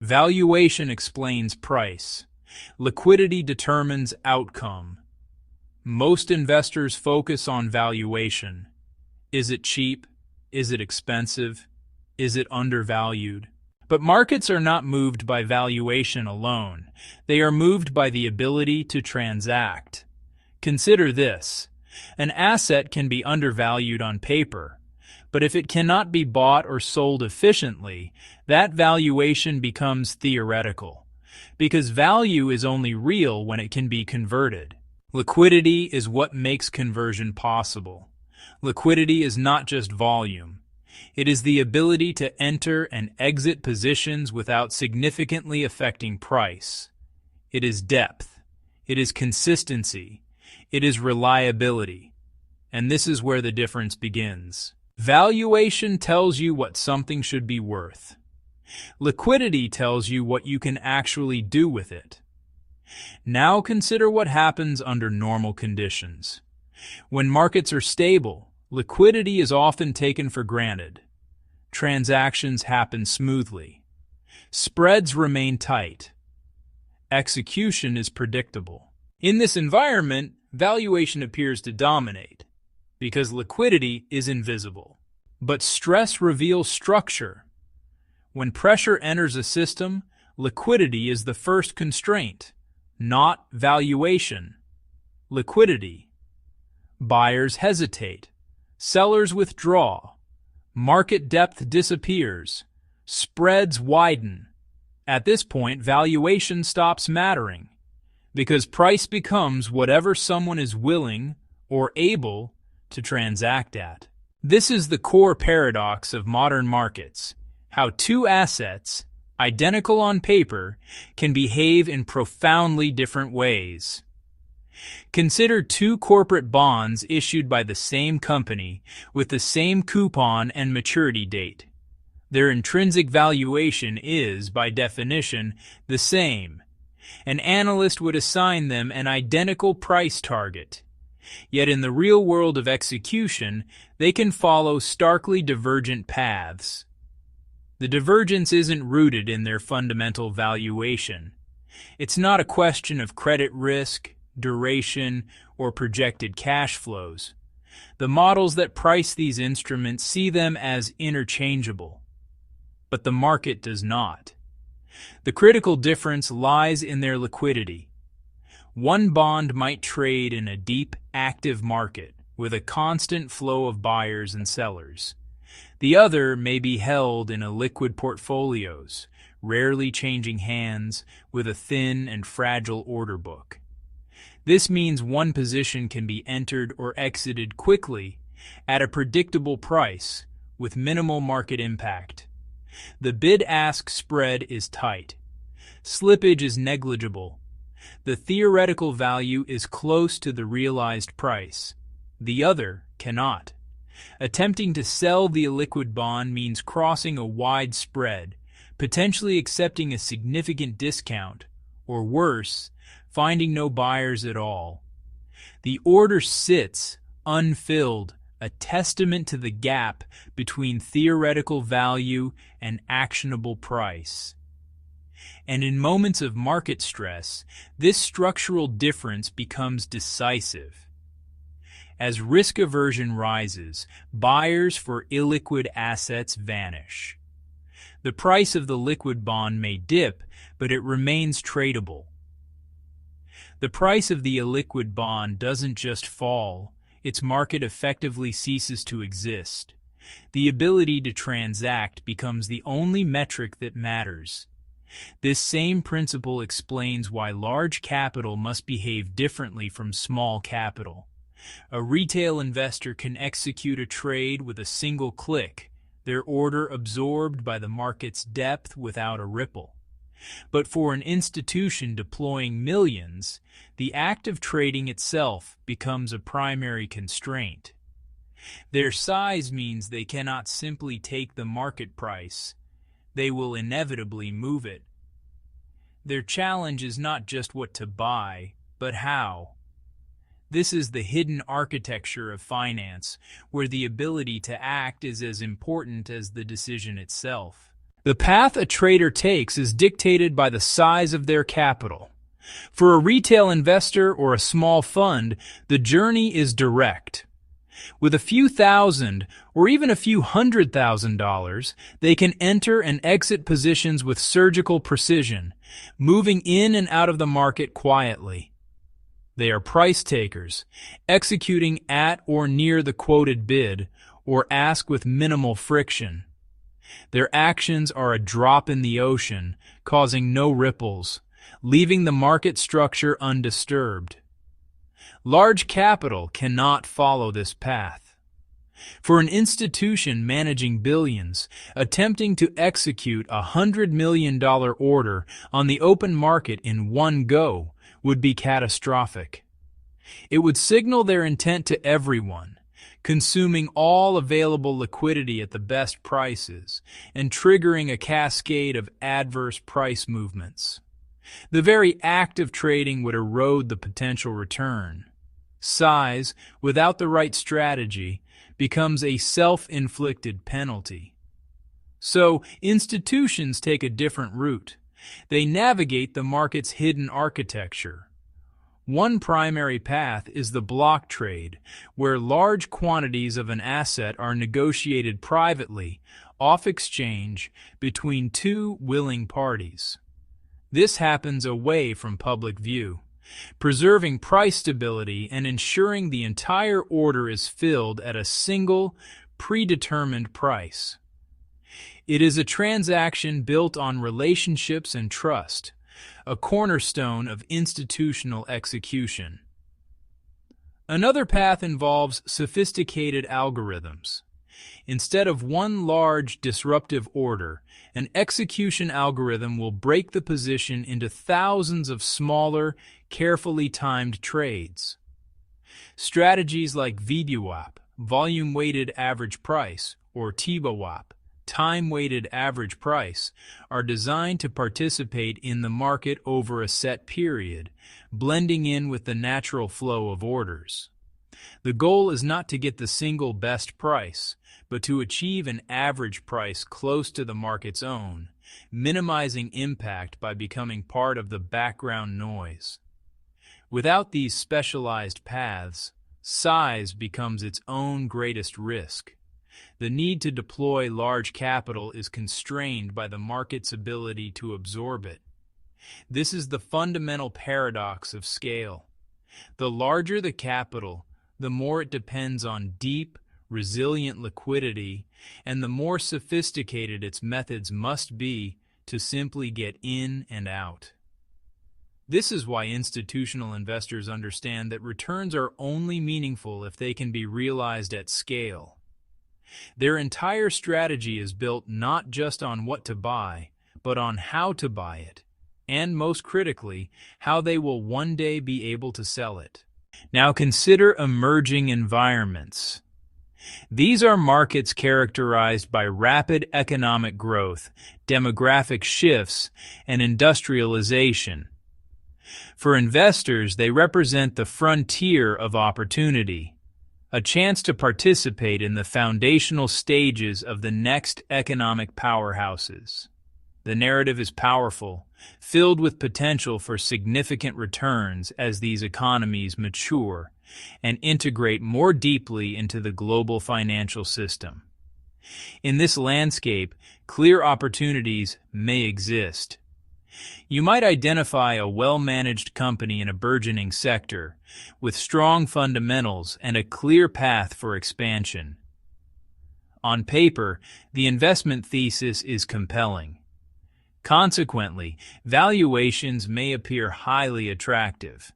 Valuation explains price. Liquidity determines outcome. Most investors focus on valuation. Is it cheap? Is it expensive? Is it undervalued? But markets are not moved by valuation alone. They are moved by the ability to transact. Consider this. An asset can be undervalued on paper, but if it cannot be bought or sold efficiently, that valuation becomes theoretical, because value is only real when it can be converted. Liquidity is what makes conversion possible. Liquidity is not just volume. It is the ability to enter and exit positions without significantly affecting price. It is depth. It is consistency. It is reliability. And this is where the difference begins. Valuation tells you what something should be worth. Liquidity tells you what you can actually do with it. Now consider what happens under normal conditions. When markets are stable, liquidity is often taken for granted. Transactions happen smoothly. Spreads remain tight. Execution is predictable. In this environment, valuation appears to dominate, because liquidity is invisible. But stress reveals structure. When pressure enters a system, liquidity is the first constraint, not valuation. Liquidity. Buyers hesitate. Sellers withdraw. Market depth disappears. Spreads widen. At this point, valuation stops mattering, because price becomes whatever someone is willing or able to transact at. This is the core paradox of modern markets, how two assets, identical on paper, can behave in profoundly different ways. Consider two corporate bonds issued by the same company with the same coupon and maturity date. Their intrinsic valuation is, by definition, the same. An analyst would assign them an identical price target. Yet in the real world of execution, they can follow starkly divergent paths. The divergence isn't rooted in their fundamental valuation. It's not a question of credit risk, duration, or projected cash flows. The models that price these instruments see them as interchangeable, but the market does not. The critical difference lies in their liquidity. One bond might trade in a deep, active market with a constant flow of buyers and sellers. The other may be held in illiquid portfolios, rarely changing hands, with a thin and fragile order book. This means one position can be entered or exited quickly at a predictable price with minimal market impact. The bid-ask spread is tight. Slippage is negligible. The theoretical value is close to the realized price. The other cannot. Attempting to sell the illiquid bond means crossing a wide spread, potentially accepting a significant discount, or worse, finding no buyers at all. The order sits, unfilled, a testament to the gap between theoretical value and actionable price. And in moments of market stress, this structural difference becomes decisive. As risk aversion rises, buyers for illiquid assets vanish. The price of the liquid bond may dip, but it remains tradable. The price of the illiquid bond doesn't just fall, its market effectively ceases to exist. The ability to transact becomes the only metric that matters. This same principle explains why large capital must behave differently from small capital. A retail investor can execute a trade with a single click, their order absorbed by the market's depth without a ripple. But for an institution deploying millions, the act of trading itself becomes a primary constraint. Their size means they cannot simply take the market price. They will inevitably move it. Their challenge is not just what to buy, but how. This is the hidden architecture of finance, where the ability to act is as important as the decision itself. The path a trader takes is dictated by the size of their capital. For a retail investor or a small fund, the journey is direct. With a few thousand or even a few $100,000, they can enter and exit positions with surgical precision, moving in and out of the market quietly. They are price takers, executing at or near the quoted bid or ask with minimal friction. Their actions are a drop in the ocean, causing no ripples, leaving the market structure undisturbed. Large capital cannot follow this path. For an institution managing billions, attempting to execute a $100 million order on the open market in one go would be catastrophic. It would signal their intent to everyone, consuming all available liquidity at the best prices and triggering a cascade of adverse price movements. The very act of trading would erode the potential return. Size, without the right strategy, becomes a self-inflicted penalty. So, institutions take a different route. They navigate the market's hidden architecture. One primary path is the block trade, where large quantities of an asset are negotiated privately, off exchange, between two willing parties. This happens away from public view, preserving price stability and ensuring the entire order is filled at a single, predetermined price. It is a transaction built on relationships and trust, a cornerstone of institutional execution. Another path involves sophisticated algorithms. Instead of one large disruptive order, an execution algorithm will break the position into thousands of smaller, carefully timed trades. Strategies like VWAP, volume-weighted average price, or TBWAP, time-weighted average price, are designed to participate in the market over a set period, blending in with the natural flow of orders. The goal is not to get the single best price, but to achieve an average price close to the market's own, minimizing impact by becoming part of the background noise. Without these specialized paths, size becomes its own greatest risk. The need to deploy large capital is constrained by the market's ability to absorb it. This is the fundamental paradox of scale. The larger the capital, the more it depends on deep, resilient liquidity, and the more sophisticated its methods must be to simply get in and out. This is why institutional investors understand that returns are only meaningful if they can be realized at scale. Their entire strategy is built not just on what to buy, but on how to buy it, and most critically, how they will one day be able to sell it. Now consider emerging environments. These are markets characterized by rapid economic growth, demographic shifts, and industrialization. For investors, they represent the frontier of opportunity, a chance to participate in the foundational stages of the next economic powerhouses. The narrative is powerful, filled with potential for significant returns as these economies mature and integrate more deeply into the global financial system. In this landscape, clear opportunities may exist. You might identify a well-managed company in a burgeoning sector, with strong fundamentals and a clear path for expansion. On paper, the investment thesis is compelling. Consequently, valuations may appear highly attractive.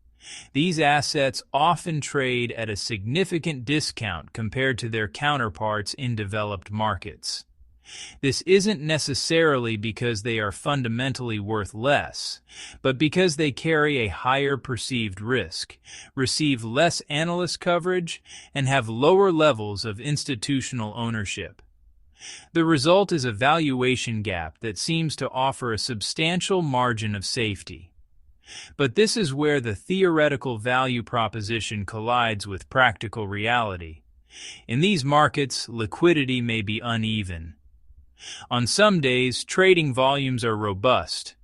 These assets often trade at a significant discount compared to their counterparts in developed markets. This isn't necessarily because they are fundamentally worth less, but because they carry a higher perceived risk, receive less analyst coverage, and have lower levels of institutional ownership. The result is a valuation gap that seems to offer a substantial margin of safety. But this is where the theoretical value proposition collides with practical reality. In these markets, liquidity may be uneven. On some days, trading volumes are robust.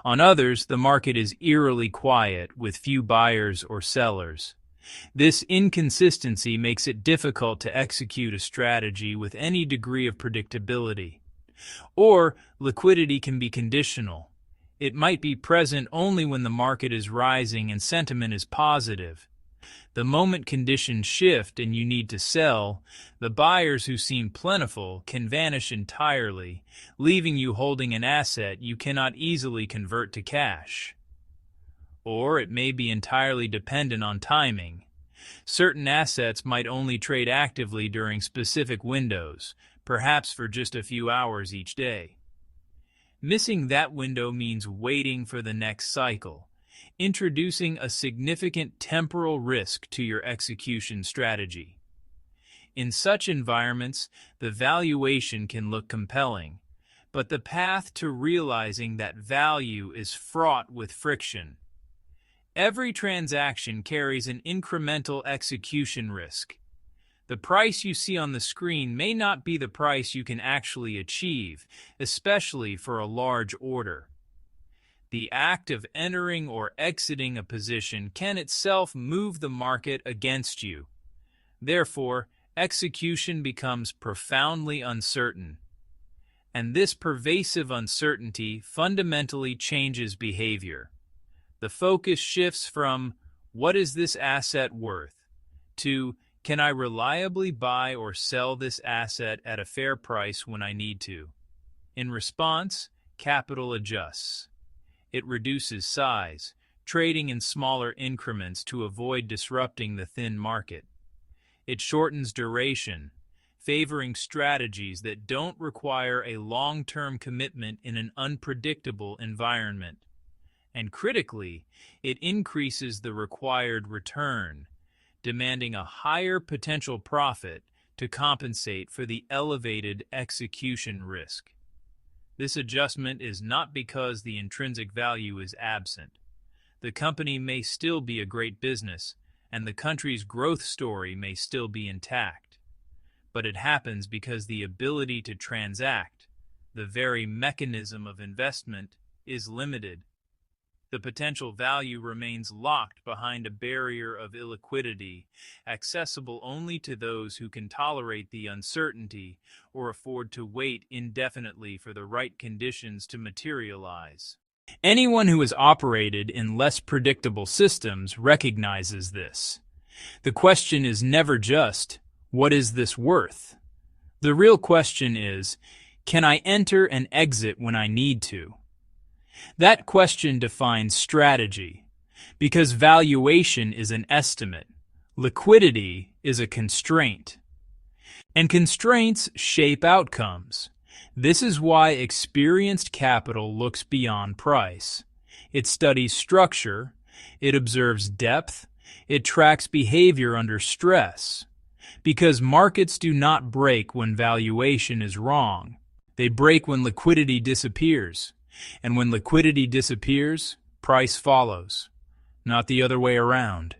On others, the market is eerily quiet with few buyers or sellers. This inconsistency makes it difficult to execute a strategy with any degree of predictability. Or, liquidity can be conditional. It might be present only when the market is rising and sentiment is positive. The moment conditions shift and you need to sell, the buyers who seem plentiful can vanish entirely, leaving you holding an asset you cannot easily convert to cash. Or it may be entirely dependent on timing. Certain assets might only trade actively during specific windows, perhaps for just a few hours each day. Missing that window means waiting for the next cycle, introducing a significant temporal risk to your execution strategy. In such environments, the valuation can look compelling, but the path to realizing that value is fraught with friction. Every transaction carries an incremental execution risk. The price you see on the screen may not be the price you can actually achieve, especially for a large order. The act of entering or exiting a position can itself move the market against you. Therefore, execution becomes profoundly uncertain. And this pervasive uncertainty fundamentally changes behavior. The focus shifts from, "What is this asset worth?" to, "Can I reliably buy or sell this asset at a fair price when I need to?" In response, capital adjusts. It reduces size, trading in smaller increments to avoid disrupting the thin market. It shortens duration, favoring strategies that don't require a long-term commitment in an unpredictable environment. And critically, it increases the required return, demanding a higher potential profit to compensate for the elevated execution risk. This adjustment is not because the intrinsic value is absent. The company may still be a great business, and the country's growth story may still be intact. But it happens because the ability to transact, the very mechanism of investment, is limited. The potential value remains locked behind a barrier of illiquidity, accessible only to those who can tolerate the uncertainty or afford to wait indefinitely for the right conditions to materialize. Anyone who has operated in less predictable systems recognizes this. The question is never just, "What is this worth?" The real question is, "Can I enter and exit when I need to?" That question defines strategy, because valuation is an estimate, liquidity is a constraint, and constraints shape outcomes. This is why experienced capital looks beyond price. It studies structure, it observes depth, it tracks behavior under stress, because markets do not break when valuation is wrong. They break when liquidity disappears. And when liquidity disappears, price follows, not the other way around.